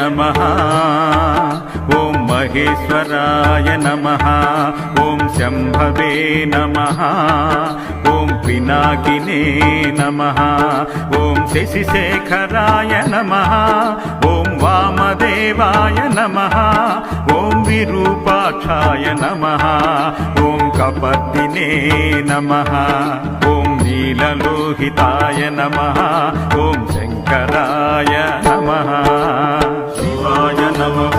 नमः ॐ महेश्वराय नमः ॐ शम्भवे नमः ॐ पिनाकिने नमः ॐ शशिशेखराय नमः ॐ वामदेवाय नमः ॐ विरूपाक्षाय नमः ॐ कपर्दिने नमः ॐ नीललोहिताय नमः ॐ शङ्कराय नमः शिवाय नमः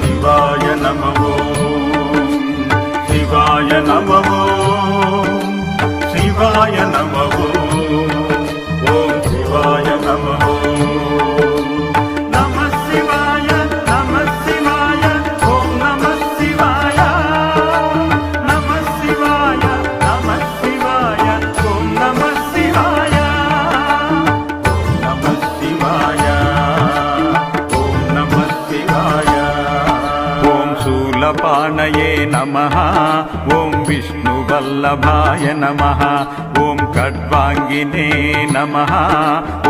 शिवाय नमः शिवाय नमः शिवाय नमः ॐ शिवाय नमः नमः शिवाय नमः शिवाय ॐ नमः शिवाय नमः शिवाय नमः शिवाय ॐ नमः शिवाय नमः शिवाय ॐ नमः शिवाय ॐ शूलपाणये नमः ॐ विष्णुवल्लभाय नमः ॐ खड्वाङ्गिने नमः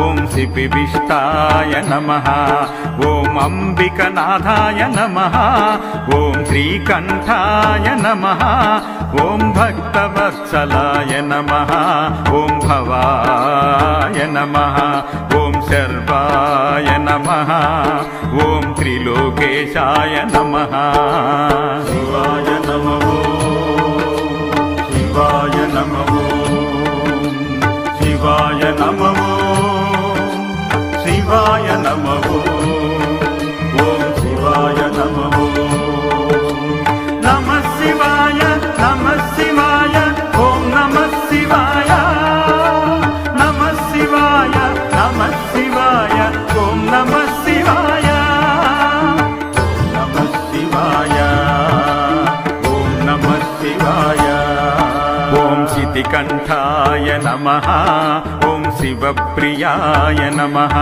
ॐ सिपिविष्टाय नमः ॐ अम्बिकनाथाय नमः ॐ श्रीकण्ठाय नमः ॐ भक्तवत्सलाय नमः ॐ भवाय नमः ॐ शर्वाय नमः ॐ त्रिलोकेशाय नमः शिवाय नमः शिवाय नमः शिवाय नमः शिवाय नमः ॐ शिवाय नमः नमः शिवाय नमः शिवाय ॐ नमः शिवाय नमः शिवाय नमः शिवाय ॐ नमः शिवाय नमः शिवाय ॐ नमः शिवाय ॐ शितिकण्ठाय नमः ॐ शिवप्रियाय नमः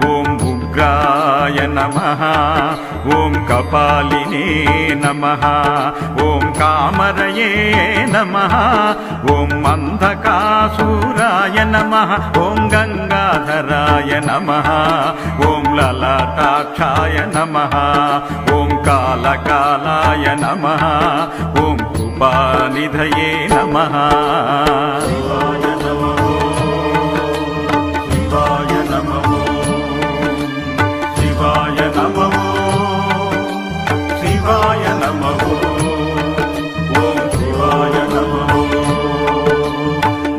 ॐ उग्राय नमः ॐ कपालिने नमः ॐ कामरये नमः ॐ अन्धकासुराय नमः ॐ गङ्गाधराय नमः ॐ ललाटाक्षाय नमः ॐ कालकालाय नमः ॐ कृपानिधये नमः शिवाय नमः शिवाय नमः शिवाय नमः शिवाय नमः ॐ शिवाय नमः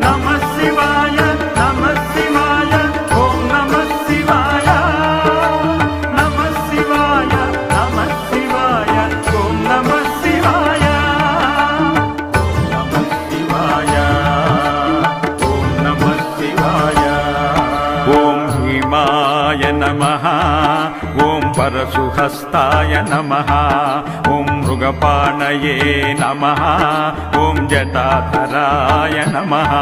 नमः शिवाय नमः शिवाय ॐ नमः शिवाय नमः शिवाय नमः शिवाय ॐ नमः शिवाय नमः शिवाय ॐ नमः शिवाय ॐ भीमाय नमः ॐ परशुहस्ताय नमः ॐ मृगपाणये नमः ॐ जटाधराय नमः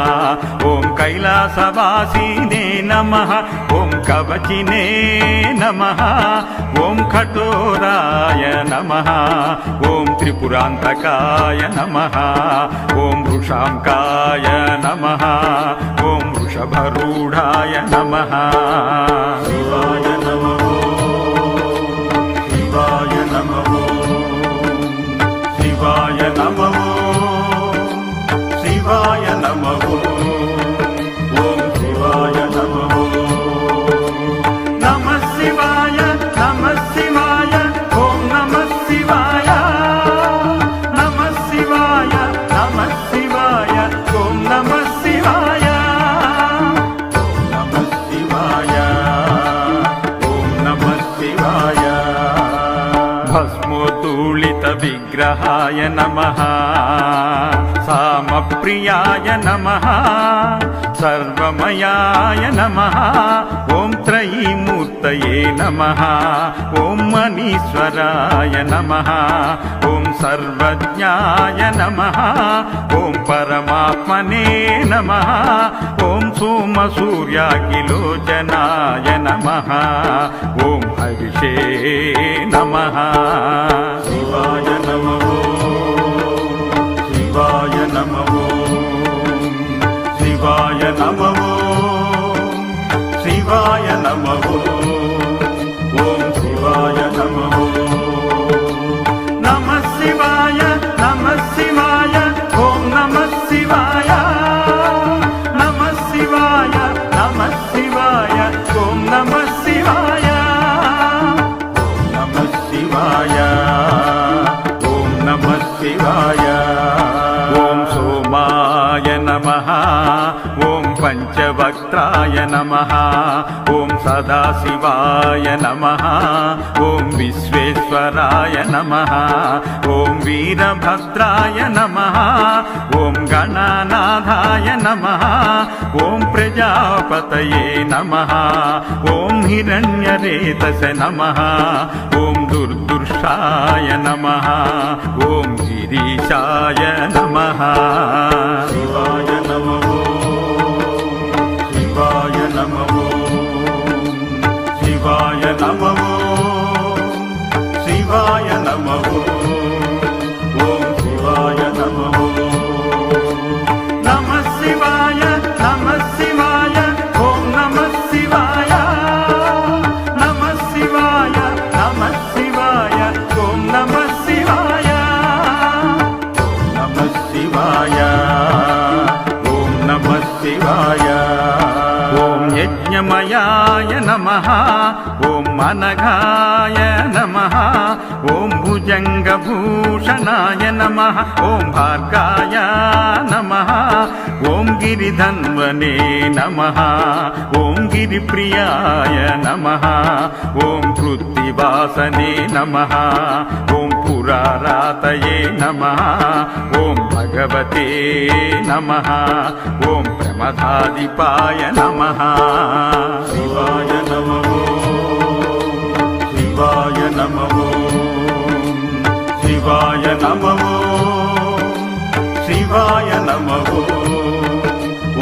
ॐ कैलासवासिने नमः ॐ कवचिने नमः ॐ कठोराय नमः ॐ त्रिपुरान्तकाय नमः ॐ वृषांकाय नमः ॐ वृषभरूढाय नमः शिवाय नमः शिवाय नमः शिवाय नमः शिवाय नमः ॐ शिवाय नमः नमः शिवाय नमः शिवाय ॐ नमः शिवाय नमः शिवाय नमः शिवाय ॐ नमः शिवाय नमः शिवाय ॐ नमः शिवाय भस्मोत्तोलितविग्रहाय नमः सामप्रियाय नमः सर्वमयाय नमः ॐ त्रयीमूर्तये नमः ॐ मनीश्वराय नमः ॐ सर्वज्ञाय नमः ॐ परमात्मने नमः ॐ सोमसूर्याकिलोचनाय नमः ॐ हविषे नमः शिवाय नमः शिवाय नमः शिवाय नमः शिवाय नमः సదాశివాయ నమః ఓం విశ్వేశ్వరాయ నమః ఓం వీరభద్రాయ నమః ఓం గణనాథాయ నమః ఓం ప్రజాపతయే నమః ఓం హిరణ్యరేతసే నమః ఓం దుర్దుర్షాయ నమః ఓం గిరీశాయ నమః శివాయ నమః శివాయ నమః శివాయ నమః శివాయ నమః ఓం శివాయ నమః నమః శివాయ నమః శివాయ ఓం నమః శివాయ నమః శివాయ నమః శివాయ ఓం నమః శివాయ నమః శివాయ ఓం నమః శివాయ ఓం యజ్ఞమయాయ నమః ఓం అనఘాయ నమః ఓం భుజంగభూషణాయ నమః ఓం భార్గాయ నమః ఓం గిరిధన్వనే నమః ఓం గిరిప్రియాయ నమః ఓం కృత్తివాసనే నమః ఓం పురారాతయే నమః ఓం భగవతే నమః ఓం ప్రమదాధిపాయ నమః శివాయ నమః శివాయ నమః శివాయ నమః శివాయ నమః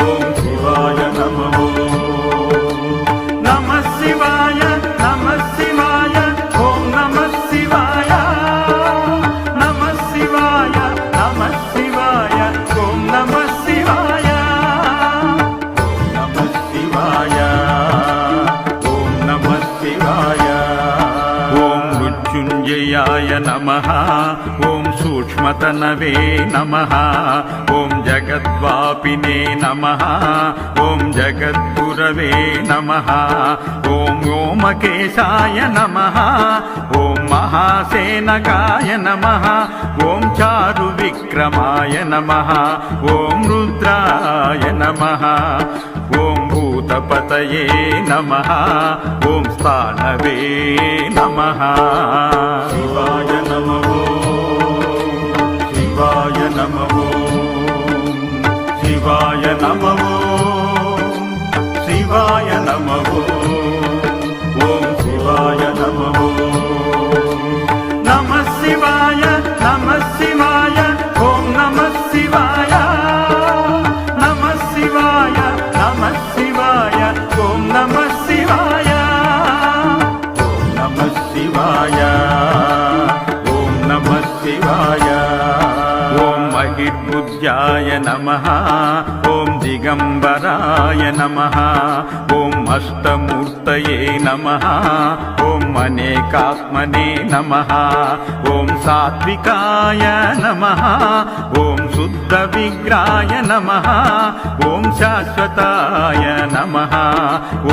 ఓం శివాయ నమః నమః శివాయ నమః శివాయ ఓం నమః శివాయ నమః శివాయ నమః శివాయ ఓం నమః శివాయ నమః శివాయ ఓం నమః శివాయ ఓం మృత్యుంజయాయ నమః ఓం సూక్ష్మతనవే నమః ఓం జగద్వాపినే నమః ఓం జగద్గురవే నమః ఓం వ్యోమకేశాయ నమః ఓం మహాసేనకాయ నమః ఓం చారు విక్రమాయ నమః ఓం రుద్రాయ నమః ఓం భూతపతయే నమః ఓం స్థానవే నమః శివాయ నమః శివాయ నమః శివాయ నమః శివాయ నమః ఓం శివాయ నమః నమః శివాయ నమః శివాయ ఓం నమః శివాయ నమః శివాయ నమః శివాయ ఓం నమః శివాయ ఓం నమః శివాయ ఓం నమః శివాయ ఓం మహిర్బుద్ధ్యాయ నమః ఓం దిగంబరాయ నమః ఓం అష్టమూర్తయే నమః ఓం అనేకాత్మనే నమః ఓం సాత్వికాయ నమః ఓం శుద్ధ విగ్రాయ నమః ఓం శాశ్వతాయ నమః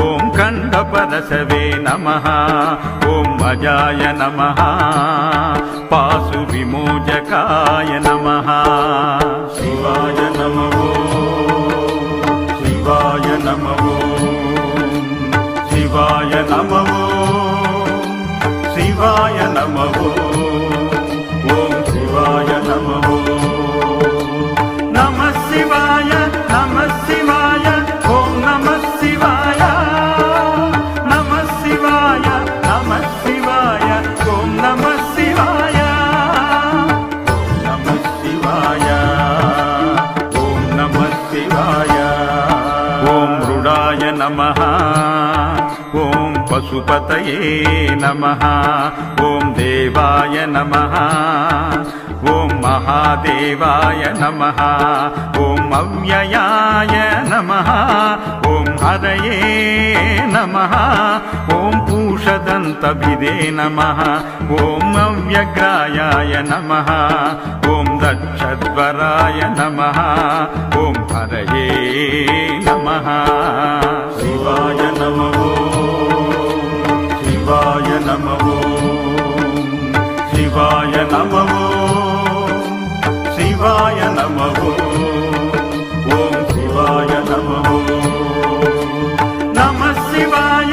ఓం ఖండపరశవే నమః ఓం అజాయ నమః పాసు విమోచకాయ నమః శివాయ నమః శివాయ నమః శివాయ నమః శివాయ నమః ఓం శివాయ నమః నమః శివాయ నమః శివాయ ఓం నమః శివాయ నమః శివాయ నమః శివాయ ఓం నమః శివాయ నమః శివాయ ఓం నమః శివాయ ఓం మృడాయ నమః ఓం పశుపతయే నమః ఓం దేవాయ నమః ఓం మహాదేవాయ నమః ఓం అవ్యయాయ నమః ఓం హరయే నమః ఓం పూషదంతభిదే నమః ఓం అవ్యగ్రాయాయ నమః ఓం దక్షధ్వరాయ నమః ఓం హరయే నమః శివాయ నమః శివాయ నమః శివాయ నమః శివాయ నమః ఓం శివాయ నమః నమః శివాయ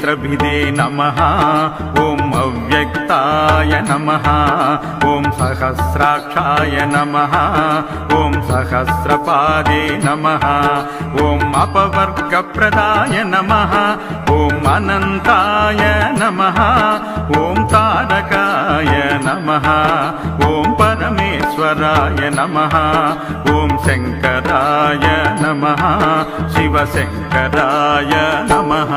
नेत्रभिदे नमः ॐ अव्यक्ताय नमः ॐ सहस्राक्षाय नमः ॐ सहस्रपादे नमः ॐ अपवर्गप्रदाय नमः ॐ अनन्ताय नमः ॐ तारकाय नमः ॐ परमेश्वराय नमः ॐ शङ्कराय नमः शिवशङ्कराय नमः।